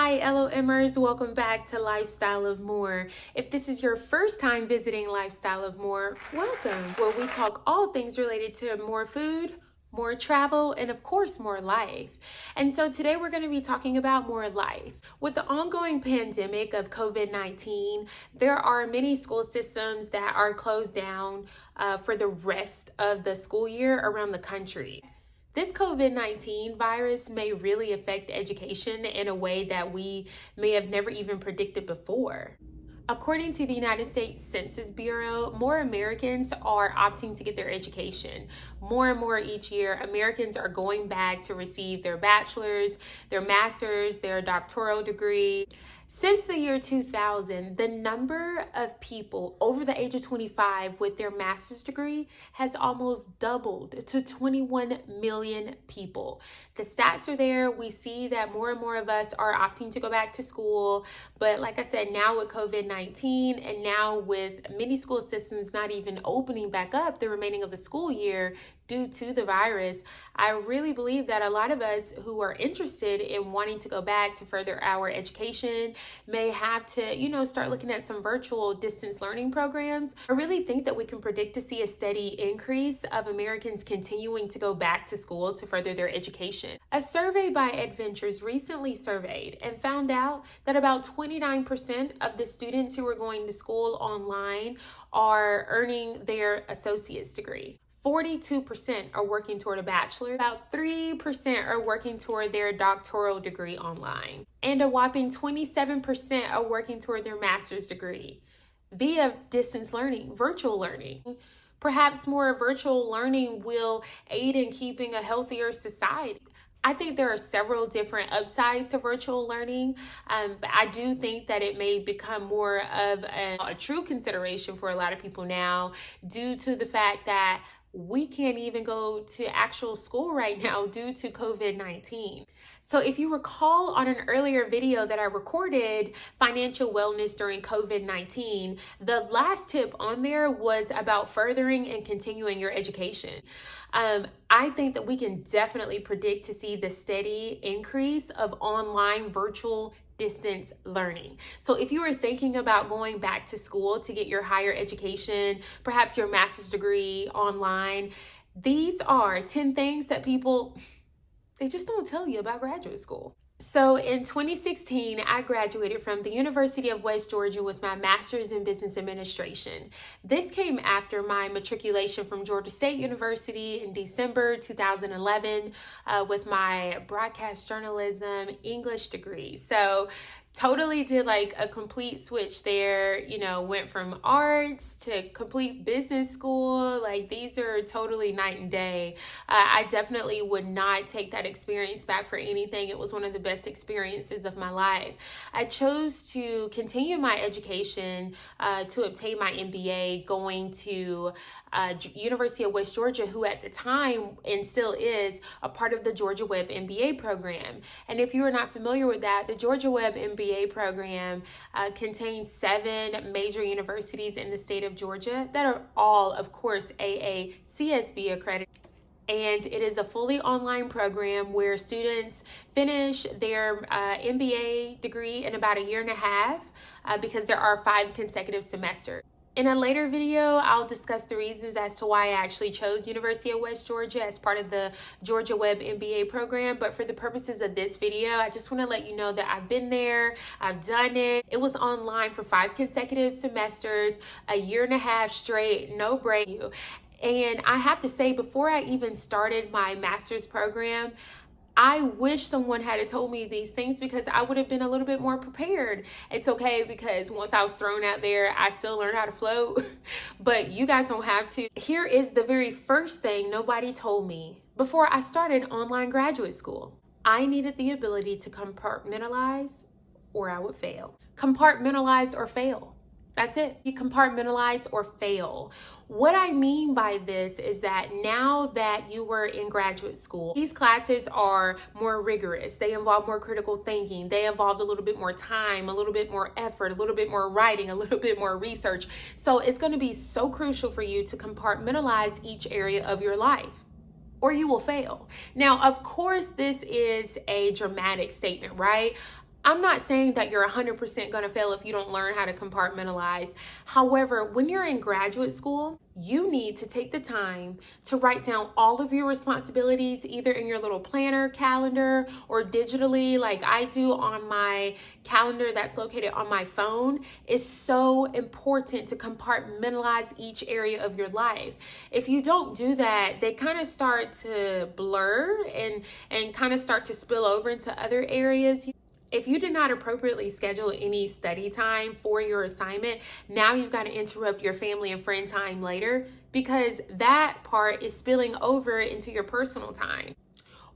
Hi, LOMers. Welcome back to Lifestyle of More. If this is your first time visiting Lifestyle of More, welcome, where we talk all things related to more food, more travel, and of course, more life. And so today we're going to be talking about more life. With the ongoing pandemic of COVID-19, there are many school systems that are closed down for the rest of the school year around the country. This COVID-19 virus may really affect education in a way that we may have never even predicted before. According to the United States Census Bureau, more Americans are opting to get their education. More and more each year, Americans are going back to receive their bachelor's, their master's, their doctoral degree. Since the year 2000, the number of people over the age of 25 with their master's degree has almost doubled to 21 million people. The stats are there. We see that more and more of us are opting to go back to school. But like I said, now with COVID-19 and now with many school systems not even opening back up the remaining of the school year due to the virus, I really believe that a lot of us who are interested in wanting to go back to further our education may have to, start looking at some virtual distance learning programs. I really think that we can predict to see a steady increase of Americans continuing to go back to school to further their education. A survey by Adventures recently surveyed and found out that about 29% of the students who are going to school online are earning their associate's degree. 42% are working toward a bachelor, about 3% are working toward their doctoral degree online, and a whopping 27% are working toward their master's degree via distance learning, virtual learning. Perhaps more virtual learning will aid in keeping a healthier society. I think there are several different upsides to virtual learning, but I do think that it may become more of a true consideration for a lot of people now due to the fact that we can't even go to actual school right now due to COVID-19. So if you recall on an earlier video that I recorded, financial wellness during COVID-19, the last tip on there was about furthering and continuing your education. I think that we can definitely predict to see the steady increase of online virtual distance learning. So if you are thinking about going back to school to get your higher education, perhaps your master's degree online, these are 10 things that they just don't tell you about graduate school. So in 2016, I graduated from the University of West Georgia with my master's in business administration. This came after my matriculation from Georgia State University in December 2011 with my broadcast journalism English degree. So totally did like a complete switch there, went from arts to complete business school. Like these are totally night and day. I definitely would not take that experience back for anything. It was one of the best experiences of my life. I chose to continue my education to obtain my MBA, going to University of West Georgia, who at the time and still is a part of the Georgia Web MBA program. And if you are not familiar with that, the Georgia Web MBA program contains 7 major universities in the state of Georgia that are all, of course, AACSB accredited. And it is a fully online program where students finish their MBA degree in about a year and a half because there are 5 consecutive semesters. In a later video, I'll discuss the reasons as to why I actually chose University of West Georgia as part of the Georgia Web MBA program. But for the purposes of this video, I just want to let you know that I've been there, I've done it. It was online for 5 consecutive semesters, a year and a half straight, no break. And I have to say, before I even started my master's program, I wish someone had told me these things because I would have been a little bit more prepared. It's okay because once I was thrown out there, I still learned how to float, but you guys don't have to. Here is the very first thing nobody told me before I started online graduate school. I needed the ability to compartmentalize or I would fail. Compartmentalize or fail. That's it. You compartmentalize or fail. What I mean by this is that now that you were in graduate school, these classes are more rigorous. They involve more critical thinking. They involve a little bit more time, a little bit more effort, a little bit more writing, a little bit more research. So it's going to be so crucial for you to compartmentalize each area of your life, or you will fail. Now, of course, this is a dramatic statement, right? I'm not saying that you're 100% going to fail if you don't learn how to compartmentalize. However, when you're in graduate school, you need to take the time to write down all of your responsibilities, either in your little planner, calendar, or digitally, like I do on my calendar that's located on my phone. It's so important to compartmentalize each area of your life. If you don't do that, they kind of start to blur and kind of start to spill over into other areas. If you did not appropriately schedule any study time for your assignment, now you've got to interrupt your family and friend time later because that part is spilling over into your personal time.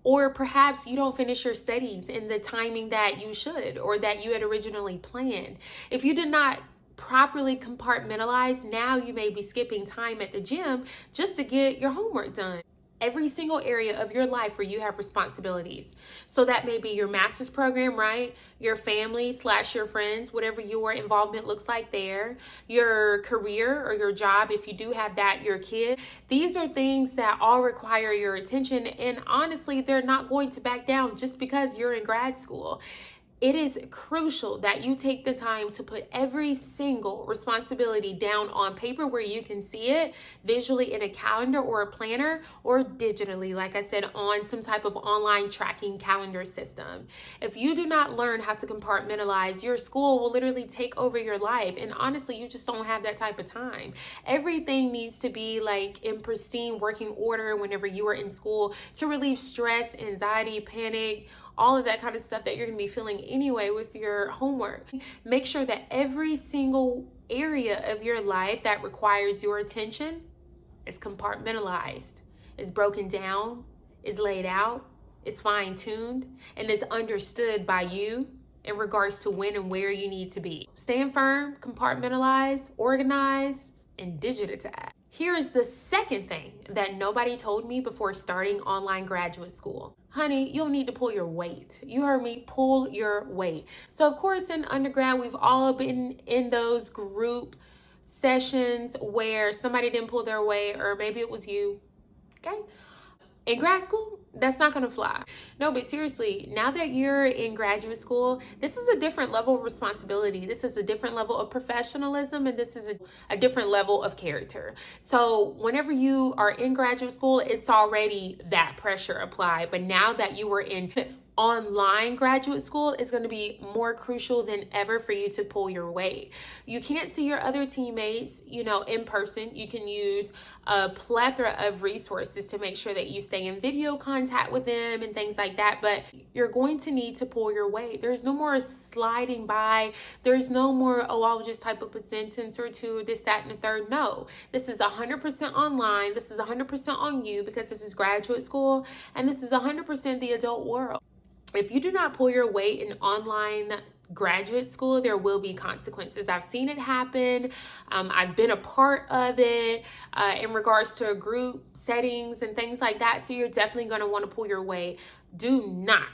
Or perhaps you don't finish your studies in the timing that you should or that you had originally planned. If you did not properly compartmentalize, now you may be skipping time at the gym just to get your homework done. Every single area of your life where you have responsibilities. So that may be your master's program, right? Your family / your friends, whatever your involvement looks like there, your career or your job, if you do have that, your kid. These are things that all require your attention. And honestly, they're not going to back down just because you're in grad school. It is crucial that you take the time to put every single responsibility down on paper where you can see it visually in a calendar or a planner, or digitally, like I said, on some type of online tracking calendar system. If you do not learn how to compartmentalize, your school will literally take over your life. And honestly, you just don't have that type of time. Everything needs to be like in pristine working order whenever you are in school to relieve stress, anxiety, panic, all of that kind of stuff that you're going to be feeling anyway with your homework. Make sure that every single area of your life that requires your attention is compartmentalized, is broken down, is laid out, is fine-tuned, and is understood by you in regards to when and where you need to be. Stand firm, compartmentalize, organize, and digitize. Here is the second thing that nobody told me before starting online graduate school. Honey, you'll need to pull your weight. You heard me, pull your weight. So of course in undergrad, we've all been in those group sessions where somebody didn't pull their weight, or maybe it was you, okay? In grad school, that's not gonna fly. No, but seriously, now that you're in graduate school, this is a different level of responsibility. This is a different level of professionalism, and this is a different level of character. So whenever you are in graduate school, it's already that pressure applied. But now that you are in online graduate school, is going to be more crucial than ever for you to pull your weight. You can't see your other teammates, in person. You can use a plethora of resources to make sure that you stay in video contact with them and things like that, but you're going to need to pull your weight. There's no more sliding by. There's no more, I'll just type up a sentence or two, this, that, and the third. No, this is 100% online. This is 100% on you because this is graduate school, and this is 100% the adult world. If you do not pull your weight in online graduate school, there will be consequences. I've seen it happen. I've been a part of it in regards to group settings and things like that. So you're definitely going to want to pull your weight. Do not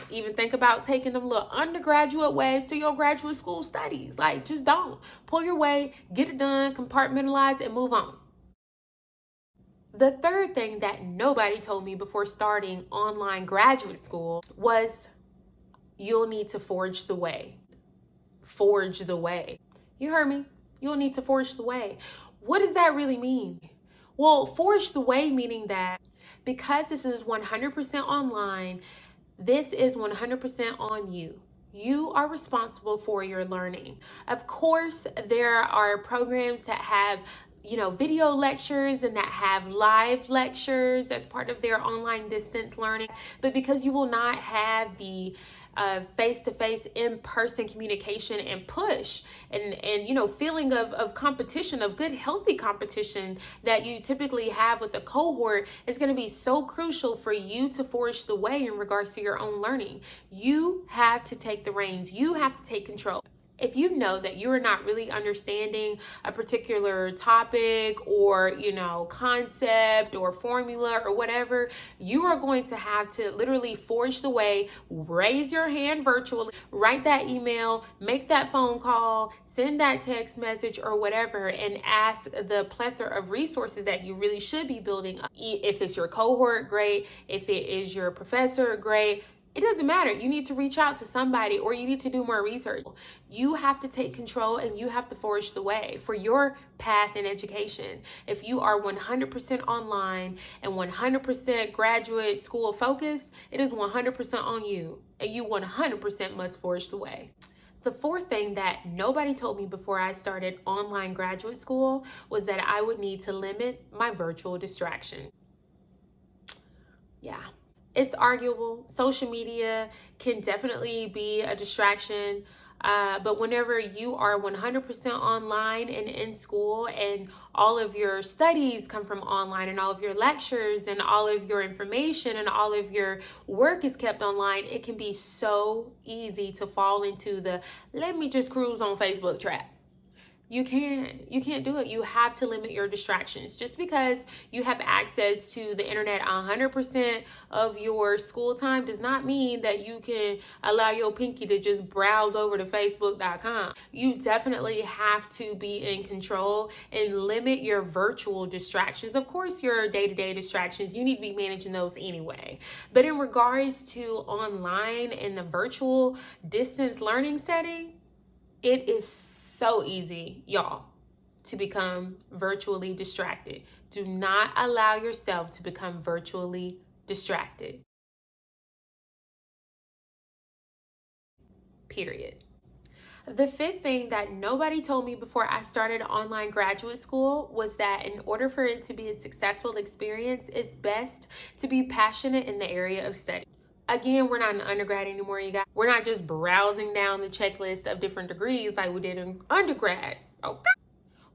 even think about taking them little undergraduate ways to your graduate school studies. Like, just don't. Pull your weight, get it done, compartmentalize, and move on. The third thing that nobody told me before starting online graduate school was you'll need to forge the way. Forge the way. You heard me. You'll need to forge the way. What does that really mean? Well, forge the way meaning that because this is 100% online, this is 100% on you. You are responsible for your learning. Of course, there are programs that have video lectures and that have live lectures as part of their online distance learning. But because you will not have the face-to-face in-person communication and push and feeling of competition, of good healthy competition that you typically have with the cohort, is going to be so crucial for you to forge the way in regards to your own learning. You have to take the reins. You have to take control. If you know that you are not really understanding a particular topic or, concept or formula or whatever, you are going to have to literally forge the way, raise your hand virtually, write that email, make that phone call, send that text message or whatever, and ask the plethora of resources that you really should be building up. If it's your cohort, great. If it is your professor, great. it doesn't matter. You need to reach out to somebody or you need to do more research. You have to take control and you have to forge the way for your path in education. If you are 100% online and 100% graduate school focused, it is 100% on you, and you 100% must forge the way. The fourth thing that nobody told me before I started online graduate school was that I would need to limit my virtual distraction. Yeah, it's arguable. Social media can definitely be a distraction. But whenever you are 100% online and in school, and all of your studies come from online, and all of your lectures and all of your information and all of your work is kept online, it can be so easy to fall into the let me just cruise on Facebook trap. You can't do it. You have to limit your distractions. Just because you have access to the internet 100% of your school time does not mean that you can allow your pinky to just browse over to facebook.com. You definitely have to be in control and limit your virtual distractions. Of course, your day-to-day distractions, you need to be managing those anyway. But in regards to online and the virtual distance learning setting, it is so easy, y'all, to become virtually distracted. Do not allow yourself to become virtually distracted. Period. The fifth thing that nobody told me before I started online graduate school was that in order for it to be a successful experience, it's best to be passionate in the area of study. Again, we're not in undergrad anymore, you guys. We're not just browsing down the checklist of different degrees like we did in undergrad. Okay.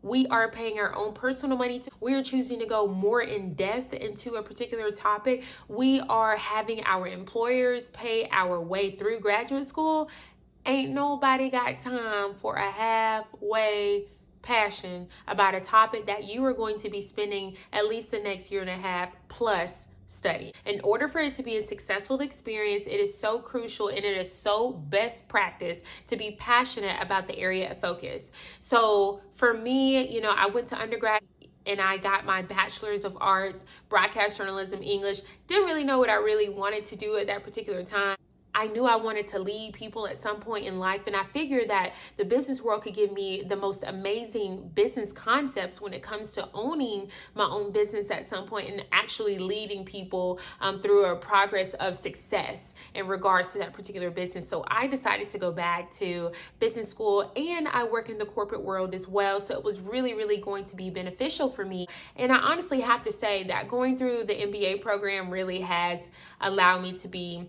We are paying our own personal money. We are choosing to go more in depth into a particular topic. We are having our employers pay our way through graduate school. Ain't nobody got time for a halfway passion about a topic that you are going to be spending at least the next year and a half plus study. In order for it to be a successful experience, it is so crucial and it is so best practice to be passionate about the area of focus. So for me, I went to undergrad and I got my bachelor's of arts, broadcast journalism, English. Didn't really know what I really wanted to do at that particular time. I knew I wanted to lead people at some point in life, and I figured that the business world could give me the most amazing business concepts when it comes to owning my own business at some point and actually leading people through a progress of success in regards to that particular business. So I decided to go back to business school, and I work in the corporate world as well. So it was really, really going to be beneficial for me. And I honestly have to say that going through the MBA program really has allowed me to be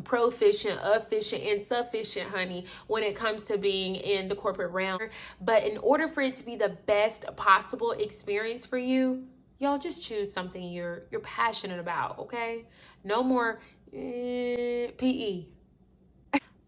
proficient, efficient, and sufficient, honey, when it comes to being in the corporate realm. But in order for it to be the best possible experience for you, y'all just choose something you're passionate about, okay? No more PE.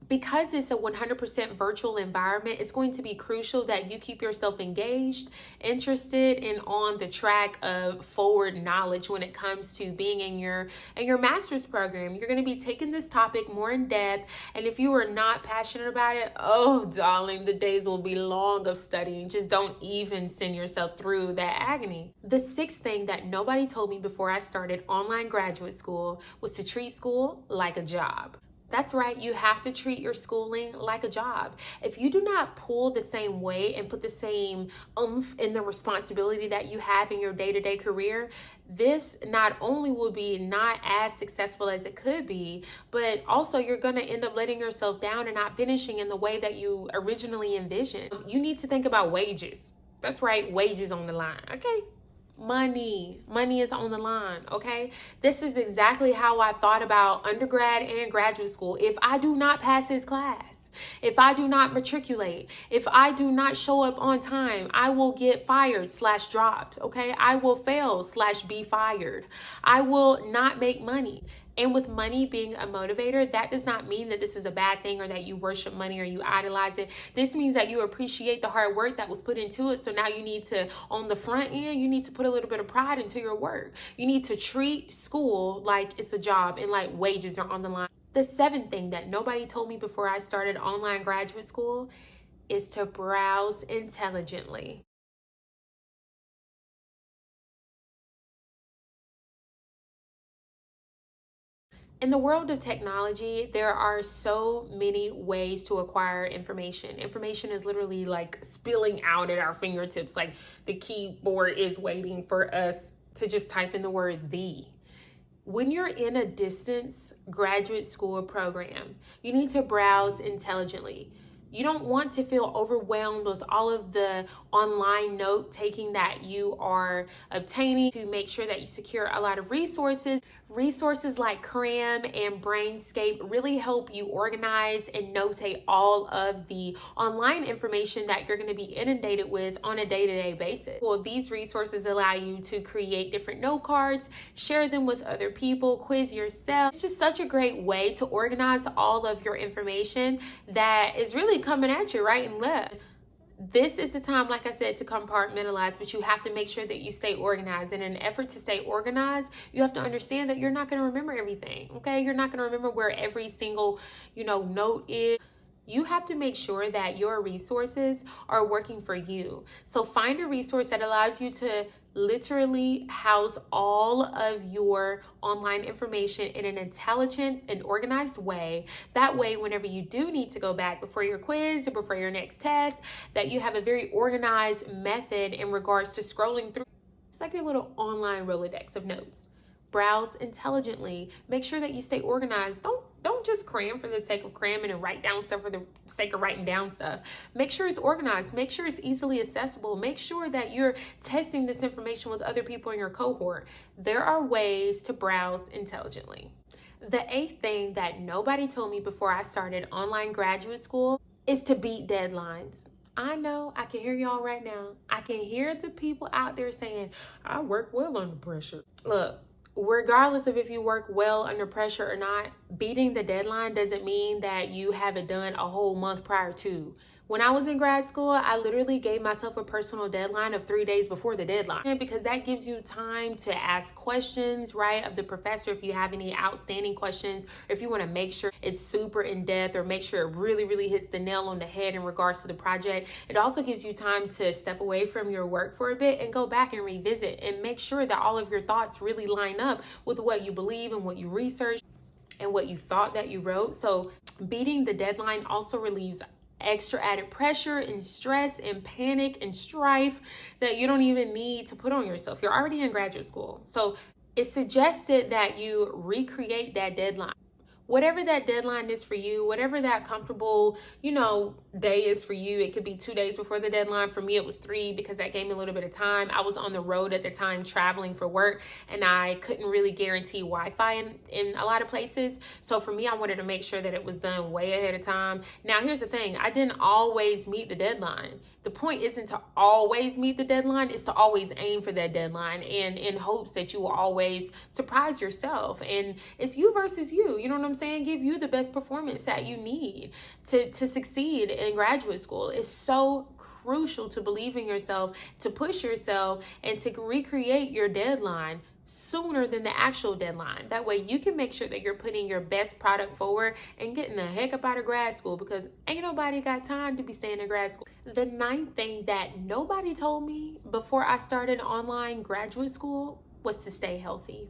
Because it's a 100% virtual environment, it's going to be crucial that you keep yourself engaged, interested, and on the track of forward knowledge when it comes to being in your master's program. You're going to be taking this topic more in depth, and if you are not passionate about it, oh darling, the days will be long of studying. Just don't even send yourself through that agony. The sixth thing that nobody told me before I started online graduate school was to treat school like a job. That's right, you have to treat your schooling like a job. If you do not pull the same weight and put the same oomph in the responsibility that you have in your day-to-day career, this not only will be not as successful as it could be, but also you're gonna end up letting yourself down and not finishing in the way that you originally envisioned. You need to think about wages. That's right, wages on the line, okay? Money is on the line, okay? This is exactly how I thought about undergrad and graduate school. If I do not pass this class, if I do not matriculate, if I do not show up on time, I will get fired / dropped, okay? I will fail / be fired. I will not make money. And with money being a motivator, that does not mean that this is a bad thing or that you worship money or you idolize it. This means that you appreciate the hard work that was put into it. So now you need to, on the front end, you need to put a little bit of pride into your work. You need to treat school like it's a job and like wages are on the line. The seventh thing that nobody told me before I started online graduate school is to browse intelligently. In the world of technology, there are so many ways to acquire information. Information is literally like spilling out at our fingertips. Like the keyboard is waiting for us to just type in the word "the." When you're in a distance graduate school program, you need to browse intelligently. You don't want to feel overwhelmed with all of the online note taking that you are obtaining. To make sure that you secure a lot of resources. Resources like Cram and Brainscape really help you organize and notate all of the online information that you're going to be inundated with on a day-to-day basis. Well, these resources allow you to create different note cards, share them with other people, quiz yourself. It's just such a great way to organize all of your information that is really coming at you right and left. This is the time, like I said, to compartmentalize, but you have to make sure that you stay organized. In an effort to stay organized, you have to understand that you're not going to remember everything, okay? You're not going to remember where every single, note is. You have to make sure that your resources are working for you. So find a resource that allows you to literally house all of your online information in an intelligent and organized way. That way, whenever you do need to go back before your quiz or before your next test, that you have a very organized method in regards to scrolling through. It's like your little online Rolodex of notes. Browse intelligently. Make sure that you stay organized. Don't just cram for the sake of cramming and write down stuff for the sake of writing down stuff. Make sure it's organized. Make sure it's easily accessible. Make sure that you're testing this information with other people in your cohort. There are ways to browse intelligently. The 8th thing that nobody told me before I started online graduate school is to beat deadlines. I know, I can hear y'all right now. I can hear the people out there saying, I work well under pressure. Look, regardless of if you work well under pressure or not, beating the deadline doesn't mean that you have it done a whole month prior to. When I was in grad school, I literally gave myself a personal deadline of 3 days before the deadline, because that gives you time to ask questions, right, of the professor if you have any outstanding questions, or if you want to make sure it's super in depth or make sure it really, really hits the nail on the head in regards to the project. It also gives you time to step away from your work for a bit and go back and revisit and make sure that all of your thoughts really line up with what you believe and what you researched and what you thought that you wrote. So beating the deadline also relieves extra added pressure and stress and panic and strife that you don't even need to put on yourself. You're already in graduate school. So it's suggested that you recreate that deadline. Whatever that deadline is for you, whatever that comfortable, day is for you. It could be 2 days before the deadline. For me, it was 3 because that gave me a little bit of time. I was on the road at the time traveling for work, and I couldn't really guarantee Wi-Fi in a lot of places. So for me, I wanted to make sure that it was done way ahead of time. Now, here's the thing. I didn't always meet the deadline. The point isn't to always meet the deadline. It's to always aim for that deadline and in hopes that you will always surprise yourself. And it's you versus you. You know what I'm saying? Give you the best performance that you need to succeed in graduate school. It's so crucial to believe in yourself, to push yourself, and to recreate your deadline sooner than the actual deadline. That way you can make sure that you're putting your best product forward and getting the heck up out of grad school, because ain't nobody got time to be staying in grad school. The 9th thing that nobody told me before I started online graduate school was to stay healthy.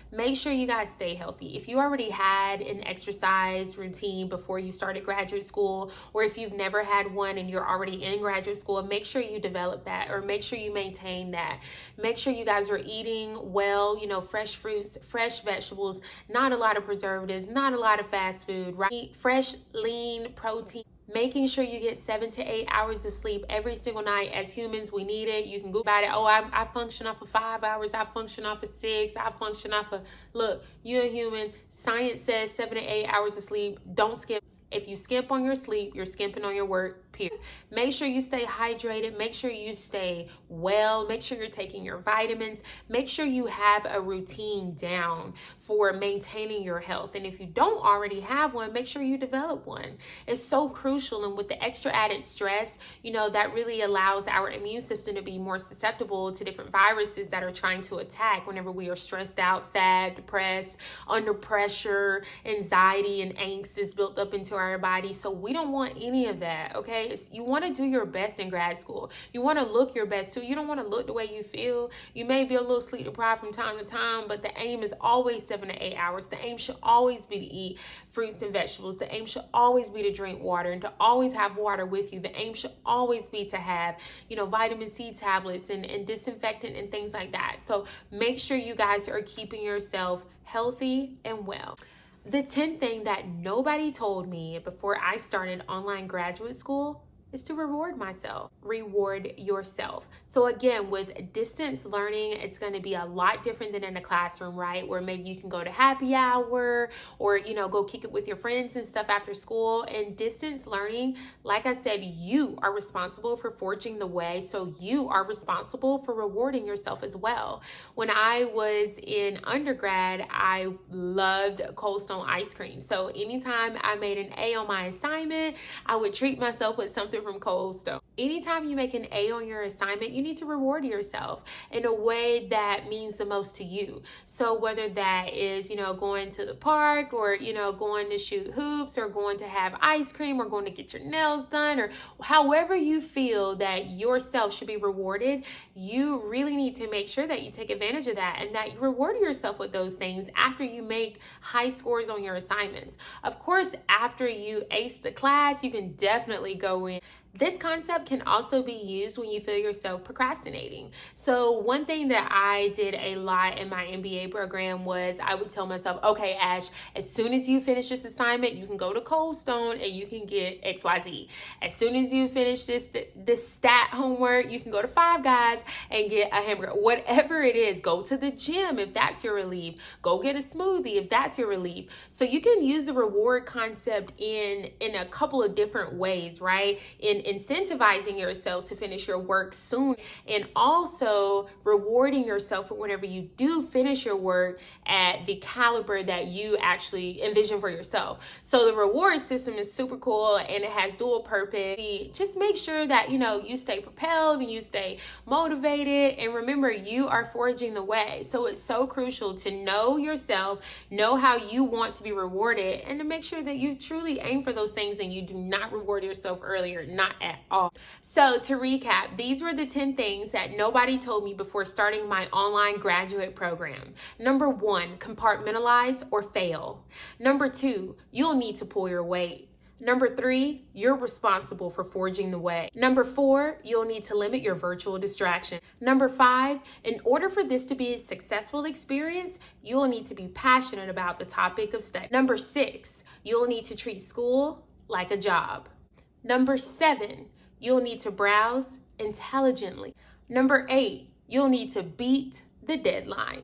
Make sure you guys stay healthy. If you already had an exercise routine before you started graduate school, or if you've never had one and you're already in graduate school, make sure you develop that, or make sure you maintain that. Make sure you guys are eating well, fresh fruits, fresh vegetables, not a lot of preservatives, not a lot of fast food, right? Eat fresh, lean protein. Making sure you get 7 to 8 hours of sleep every single night. As humans, we need it. You can go about it. Oh, I function off of 5 hours. I function off of 6. I function off of, look, you're a human. Science says 7 to 8 hours of sleep. Don't skip. If you skimp on your sleep, you're skimping on your work, period. Make sure you stay hydrated. Make sure you stay well. Make sure you're taking your vitamins. Make sure you have a routine down for maintaining your health. And if you don't already have one, make sure you develop one. It's so crucial. And with the extra added stress, that really allows our immune system to be more susceptible to different viruses that are trying to attack whenever we are stressed out, sad, depressed, under pressure. Anxiety and angst is built up into our body. So we don't want any of that, okay? You want to do your best in grad school. You want to look your best too. You don't want to look the way you feel. You may be a little sleep deprived from time to time, but the aim is always to 7 to 8 hours. The aim should always be to eat fruits and vegetables. The aim should always be to drink water and to always have water with you. The aim should always be to have, vitamin C tablets and disinfectant and things like that. So make sure you guys are keeping yourself healthy and well. The 10th thing that nobody told me before I started online graduate school is to reward myself. Reward yourself. So again, with distance learning, it's going to be a lot different than in a classroom, right? Where maybe you can go to happy hour or, go kick it with your friends and stuff after school. And distance learning, like I said, you are responsible for forging the way. So you are responsible for rewarding yourself as well. When I was in undergrad, I loved Cold Stone ice cream. So anytime I made an A on my assignment, I would treat myself with something from Cold Stone. Anytime you make an A on your assignment, you need to reward yourself in a way that means the most to you. So whether that is, going to the park or, going to shoot hoops or going to have ice cream or going to get your nails done or however you feel that yourself should be rewarded, you really need to make sure that you take advantage of that and that you reward yourself with those things after you make high scores on your assignments. Of course, after you ace the class, you can definitely go in. This concept can also be used when you feel yourself procrastinating. So one thing that I did a lot in my MBA program was I would tell myself, okay, Ash, as soon as you finish this assignment, you can go to Cold Stone and you can get XYZ. As soon as you finish this stat homework, you can go to Five Guys and get a hamburger. Whatever it is, go to the gym if that's your relief. Go get a smoothie if that's your relief. So you can use the reward concept in a couple of different ways, right? In incentivizing yourself to finish your work soon and also rewarding yourself for whenever you do finish your work at the caliber that you actually envision for yourself. So the reward system is super cool and it has dual purpose. Just make sure that, you stay propelled and you stay motivated. And remember, you are forging the way. So it's so crucial to know yourself, know how you want to be rewarded, and to make sure that you truly aim for those things and you do not reward yourself earlier, not at all. So to recap, these were the 10 things that nobody told me before starting my online graduate program. Number 1, compartmentalize or fail. Number 2, you'll need to pull your weight. Number 3, you're responsible for forging the way. Number 4, you'll need to limit your virtual distraction. Number 5, in order for this to be a successful experience, you'll need to be passionate about the topic of study. Number 6, you'll need to treat school like a job. Number 7, you'll need to browse intelligently. Number 8, you'll need to beat the deadline.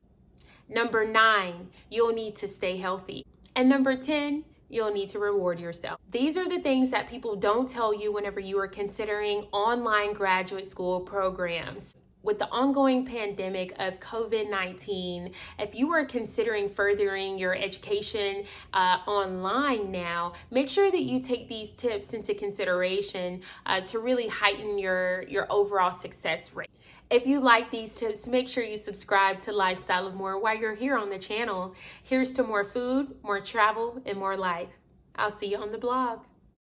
Number 9, you'll need to stay healthy. And number 10, you'll need to reward yourself. These are the things that people don't tell you whenever you are considering online graduate school programs. With the ongoing pandemic of COVID-19, if you are considering furthering your education online now, make sure that you take these tips into consideration to really heighten your overall success rate. If you like these tips, make sure you subscribe to Lifestyle of More while you're here on the channel. Here's to more food, more travel, and more life. I'll see you on the blog.